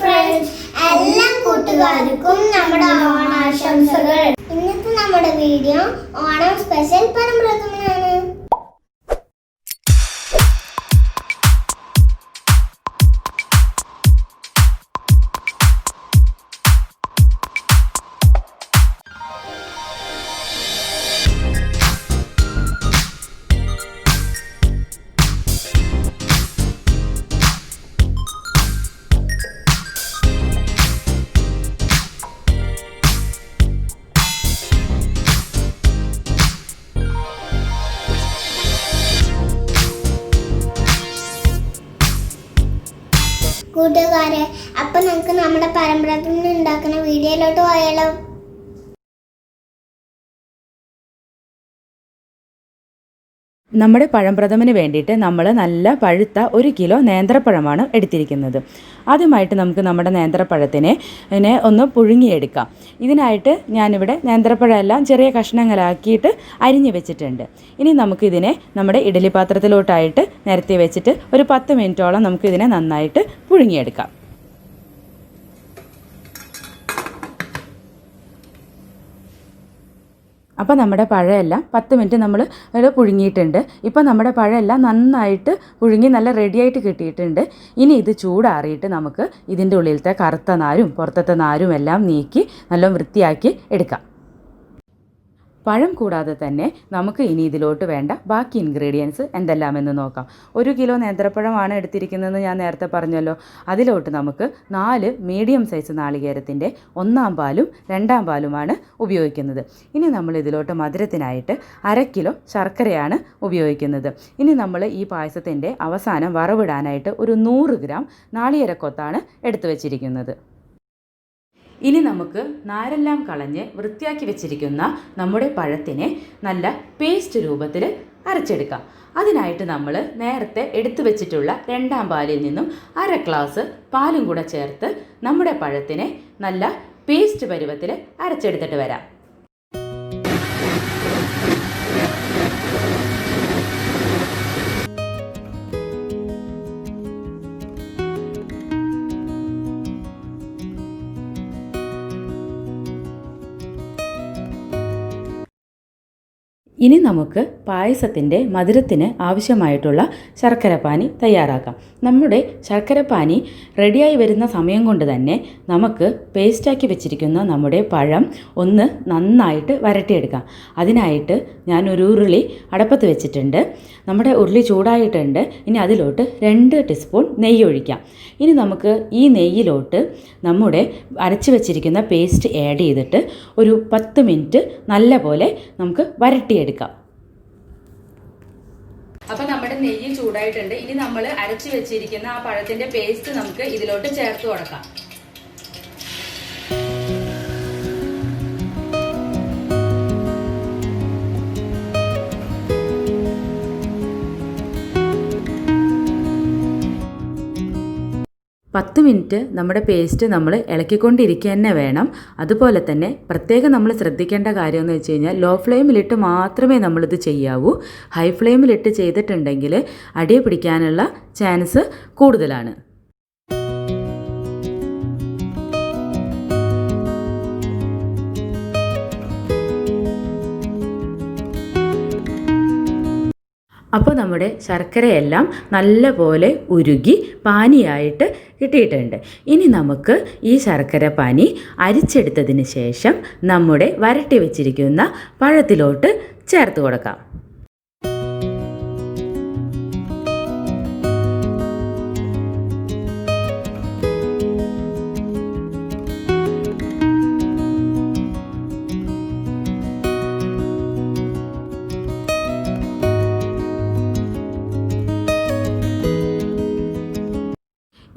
friends, എല്ലാം കൂട്ടുകാർക്കും നമ്മുടെ ഓണാശംസകൾ. ഇന്നത്തെ നമ്മുടെ വീഡിയോ ഓണം സ്പെഷ്യൽ പരമ്പരയാണ്. കൂട്ടുകാരെ, അപ്പൊ നമുക്ക് നമ്മുടെ പരമ്പരയിൽ നിന്ന് ഉണ്ടാക്കുന്ന വീഡിയോയിലോട്ട് പോയാലോ? നമ്മുടെ പഴംപ്രഥമന് വേണ്ടിയിട്ട് നമ്മൾ നല്ല പഴുത്ത 1 കിലോ നേന്ത്രപ്പഴമാണ് എടുത്തിരിക്കുന്നത്. ആദ്യമായിട്ട് നമുക്ക് നമ്മുടെ നേന്ത്രപ്പഴത്തിനെ ഒന്ന് പുഴുങ്ങിയെടുക്കാം. ഇതിനായിട്ട് ഞാനിവിടെ നേന്ത്രപ്പഴമെല്ലാം ചെറിയ കഷ്ണങ്ങളാക്കിയിട്ട് അരിഞ്ഞ് വെച്ചിട്ടുണ്ട്. ഇനി നമുക്കിതിനെ നമ്മുടെ ഇഡ്ഡലി പാത്രത്തിലോട്ടായിട്ട് നിരത്തി വെച്ചിട്ട് ഒരു 10 മിനിറ്റോളം നമുക്കിതിനെ നന്നായിട്ട് പുഴുങ്ങിയെടുക്കാം. അപ്പോൾ നമ്മുടെ പഴമെല്ലാം 10 മിനിറ്റ് നമ്മൾ പുഴുങ്ങിയിട്ടുണ്ട്. ഇപ്പോൾ നമ്മുടെ പഴമെല്ലാം നന്നായിട്ട് പുഴുങ്ങി നല്ല റെഡിയായിട്ട് കിട്ടിയിട്ടുണ്ട്. ഇനി ഇത് ചൂടാറിയിട്ട് നമുക്ക് ഇതിൻ്റെ ഉള്ളിലത്തെ കറുത്ത നാരും പുറത്തത്തെ നാരും എല്ലാം നീക്കി നല്ല വൃത്തിയാക്കി എടുക്കാം. പഴം കൂടാതെ തന്നെ നമുക്ക് ഇനി ഇതിലോട്ട് വേണ്ട ബാക്കി ഇൻഗ്രീഡിയൻസ് എന്തെല്ലാമെന്ന് നോക്കാം. 1 കിലോ നേന്ത്രപ്പഴമാണ് എടുത്തിരിക്കുന്നതെന്ന് ഞാൻ നേരത്തെ പറഞ്ഞല്ലോ. അതിലോട്ട് നമുക്ക് 4 മീഡിയം സൈസ് നാളികേരത്തിൻ്റെ 1-ാം പാലും 2-ാം പാലുമാണ് ഉപയോഗിക്കുന്നത്. ഇനി നമ്മൾ ഇതിലോട്ട് മധുരത്തിനായിട്ട് 1/2 കിലോ ശർക്കരയാണ് ഉപയോഗിക്കുന്നത്. ഇനി നമ്മൾ ഈ പായസത്തിൻ്റെ അവസാനം വറവിടാനായിട്ട് ഒരു 100 ഗ്രാം നാളികേരക്കൊത്താണ് എടുത്തു വച്ചിരിക്കുന്നത്. ഇനി നമുക്ക് നാരെല്ലാം കളഞ്ഞ് വൃത്തിയാക്കി വെച്ചിരിക്കുന്ന നമ്മുടെ പഴത്തിനെ നല്ല പേസ്റ്റ് രൂപത്തിൽ അരച്ചെടുക്കാം. അതിനായിട്ട് നമ്മൾ നേരത്തെ എടുത്തു വെച്ചിട്ടുള്ള 2-ാം പാലിൽ നിന്നും 1/2 ഗ്ലാസ് പാലും കൂടെ ചേർത്ത് നമ്മുടെ പഴത്തിനെ നല്ല പേസ്റ്റ് പരുവത്തിൽ അരച്ചെടുത്തിട്ട് വരാം. ഇനി നമുക്ക് പായസത്തിൻ്റെ മധുരത്തിന് ആവശ്യമായിട്ടുള്ള ശർക്കരപ്പാനി തയ്യാറാക്കാം. നമ്മുടെ ശർക്കരപ്പാനി റെഡിയായി വരുന്ന സമയം കൊണ്ട് തന്നെ നമുക്ക് പേസ്റ്റാക്കി വെച്ചിരിക്കുന്ന നമ്മുടെ പഴം ഒന്ന് നന്നായിട്ട് വരട്ടിയെടുക്കാം. അതിനായിട്ട് ഞാനൊരു ഉരുളി അടപ്പത്ത് വെച്ചിട്ടുണ്ട്. നമ്മുടെ ഉരുളി ചൂടായിട്ടുണ്ട്. ഇനി അതിലോട്ട് 2 ടീസ്പൂൺ നെയ്യ് ഒഴിക്കാം. ഇനി നമുക്ക് ഈ നെയ്യിലോട്ട് നമ്മുടെ അരച്ച് വെച്ചിരിക്കുന്ന പേസ്റ്റ് ആഡ് ചെയ്തിട്ട് ഒരു 10 മിനിറ്റ് നല്ല പോലെ നമുക്ക് വരട്ടിയെടുക്കാം. അപ്പോൾ നമ്മുടെ നെയ്യ് ചൂടായിട്ടുണ്ട്. ഇനി നമ്മൾ അരച്ചു വെച്ചിരിക്കുന്ന ആ പഴത്തിന്റെ പേസ്റ്റ് നമുക്ക് ഇതിലോട്ട് ചേർത്ത് കൊടുക്കാം. പത്ത് മിനിറ്റ് നമ്മുടെ പേസ്റ്റ് നമ്മൾ ഇളക്കിക്കൊണ്ടിരിക്കുക തന്നെ വേണം. അതുപോലെ തന്നെ പ്രത്യേകം നമ്മൾ ശ്രദ്ധിക്കേണ്ട കാര്യം എന്ന് വെച്ച് കഴിഞ്ഞാൽ ലോ ഫ്ലെയിമിലിട്ട് മാത്രമേ നമ്മളിത് ചെയ്യാവൂ. ഹൈ ഫ്ലെയിമിലിട്ട് ചെയ്തിട്ടുണ്ടെങ്കിൽ അടി പിടിക്കാനുള്ള ചാൻസ് കൂടുതലാണ്. അപ്പോൾ നമ്മുടെ ശർക്കരയെല്ലാം നല്ല പോലെ ഉരുകി പാനിയായിട്ട് കിട്ടിയിട്ടുണ്ട്. ഇനി നമുക്ക് ഈ ശർക്കര പാനി അരിച്ചെടുത്തതിന് ശേഷം നമ്മുടെ വരട്ടി വെച്ചിരിക്കുന്ന പഴത്തിലോട്ട് ചേർത്ത് കൊടുക്കാം.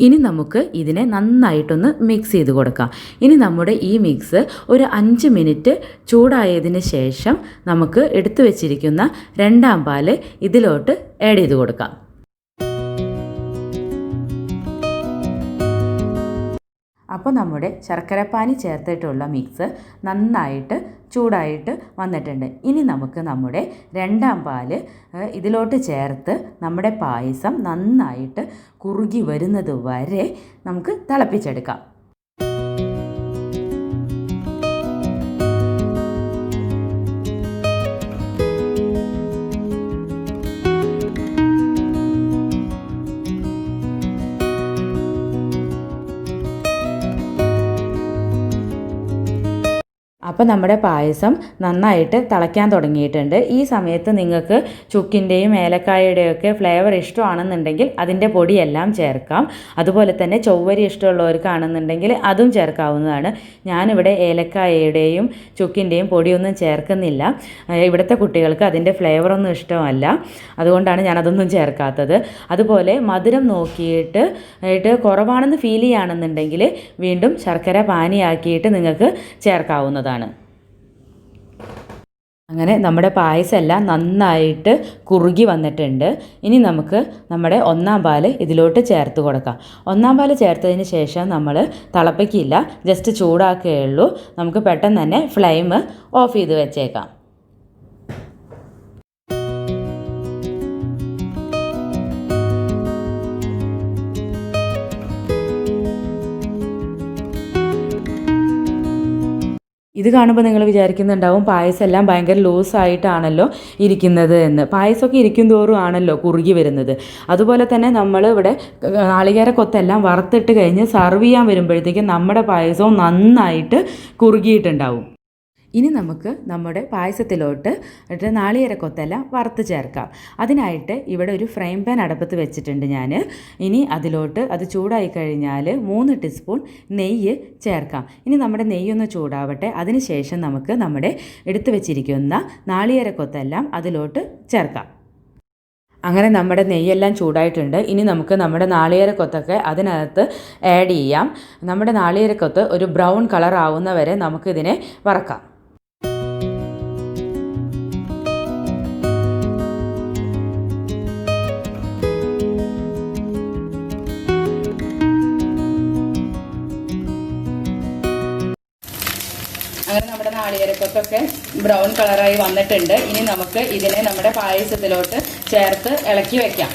ഇനി നമുക്ക് ഇതിനെ നന്നായിട്ടൊന്ന് മിക്സ് ചെയ്ത് കൊടുക്കാം. ഇനി നമ്മുടെ ഈ മിക്സ് ഒരു 5 മിനിറ്റ് ചൂടായതിന് ശേഷം നമുക്ക് എടുത്തു വെച്ചിരിക്കുന്ന 2-ാം പാല് ഇതിലോട്ട് ആഡ് ചെയ്ത് കൊടുക്കാം. അപ്പോൾ നമ്മുടെ ശർക്കരപ്പാനി ചേർത്തിട്ടുള്ള മിക്സ് നന്നായിട്ട് ചൂടായിട്ട് വന്നിട്ടുണ്ട്. ഇനി നമുക്ക് നമ്മുടെ രണ്ടാം പാല് ഇതിലോട്ട് ചേർത്ത് നമ്മുടെ പായസം നന്നായിട്ട് കുറുകി വരുന്നത് വരെ നമുക്ക് തിളപ്പിച്ചെടുക്കാം. അപ്പോൾ നമ്മുടെ പായസം നന്നായിട്ട് തിളയ്ക്കാൻ തുടങ്ങിയിട്ടുണ്ട്. ഈ സമയത്ത് നിങ്ങൾക്ക് ചുക്കിൻ്റെയും ഏലക്കായയുടെയൊക്കെ ഫ്ലേവർ ഇഷ്ടമാണെന്നുണ്ടെങ്കിൽ അതിൻ്റെ പൊടിയെല്ലാം ചേർക്കാം. അതുപോലെ തന്നെ ചൊവ്വരി ഇഷ്ടമുള്ളവർക്കാണെന്നുണ്ടെങ്കിൽ അതും ചേർക്കാവുന്നതാണ്. ഞാനിവിടെ ഏലക്കായയുടെയും ചുക്കിൻ്റെയും പൊടിയൊന്നും ചേർക്കുന്നില്ല. ഇവിടുത്തെ കുട്ടികൾക്ക് അതിൻ്റെ ഫ്ലേവറൊന്നും ഇഷ്ടമല്ല, അതുകൊണ്ടാണ് ഞാനതൊന്നും ചേർക്കാത്തത്. അതുപോലെ മധുരം നോക്കിയിട്ട് കുറവാണെന്ന് ഫീൽ ചെയ്യുകയാണെന്നുണ്ടെങ്കിൽ വീണ്ടും ശർക്കര പാനിയാക്കിയിട്ട് നിങ്ങൾക്ക് ചേർക്കാവുന്നതാണ്. അങ്ങനെ നമ്മുടെ പായസം എല്ലാം നന്നായിട്ട് കുറുകി വന്നിട്ടുണ്ട്. ഇനി നമുക്ക് നമ്മുടെ ഒന്നാം പാല് ഇതിലോട്ട് ചേർത്ത് കൊടുക്കാം. ഒന്നാം പാല് ചേർത്തതിന് ശേഷം നമ്മൾ തിളപ്പിക്കില്ല, ജസ്റ്റ് ചൂടാക്കുകയുള്ളൂ. നമുക്ക് പെട്ടെന്ന് തന്നെ ഫ്ലെയിം ഓഫ് ചെയ്ത് വെച്ചേക്കാം. ഇത് കാണുമ്പോൾ നിങ്ങൾ വിചാരിക്കുന്നുണ്ടാവും പായസം എല്ലാം ഭയങ്കര ലൂസായിട്ടാണല്ലോ ഇരിക്കുന്നത് എന്ന്. പായസമൊക്കെ ഇരിക്കും തോറും ആണല്ലോ കുറുകി വരുന്നത്. അതുപോലെ തന്നെ നമ്മൾ ഇവിടെ നാളികേര കൊത്തെല്ലാം വറുത്തിട്ട് കഴിഞ്ഞ് സർവ് ചെയ്യാൻ വരുമ്പോഴത്തേക്കും നമ്മുടെ പായസവും നന്നായിട്ട് കുറുകിയിട്ടുണ്ടാവും. ഇനി നമുക്ക് നമ്മുടെ പായസത്തിലോട്ട് നാളികേരക്കൊത്തെല്ലാം വറുത്ത് ചേർക്കാം. അതിനായിട്ട് ഇവിടെ ഒരു ഫ്രൈ പാൻ അടുപ്പത്ത് വെച്ചിട്ടുണ്ട് ഞാൻ. ഇനി അതിലോട്ട് അത് ചൂടായി കഴിഞ്ഞാൽ 3 ടീസ്പൂൺ നെയ്യ് ചേർക്കാം. ഇനി നമ്മുടെ നെയ്യൊന്ന് ചൂടാവട്ടെ. അതിന് ശേഷം നമുക്ക് നമ്മുടെ എടുത്തു വെച്ചിരിക്കുന്ന നാളികേരക്കൊത്തെല്ലാം അതിലോട്ട് ചേർക്കാം. അങ്ങനെ നമ്മുടെ നെയ്യെല്ലാം ചൂടായിട്ടുണ്ട്. ഇനി നമുക്ക് നമ്മുടെ നാളികേരക്കൊത്തൊക്കെ അതിനകത്ത് ആഡ് ചെയ്യാം. നമ്മുടെ നാളികേരക്കൊത്ത് ഒരു ബ്രൗൺ കളർ ആവുന്ന വരെ നമുക്കിതിനെ വറക്കാം. അങ്ങനെ നമ്മുടെ നാളികേരക്കൊത്തൊക്കെ ബ്രൗൺ കളറായി വന്നിട്ടുണ്ട്. ഇനി നമുക്ക് ഇതിനെ നമ്മുടെ പായസത്തിലോട്ട് ചേർത്ത് ഇളക്കി വെക്കാം.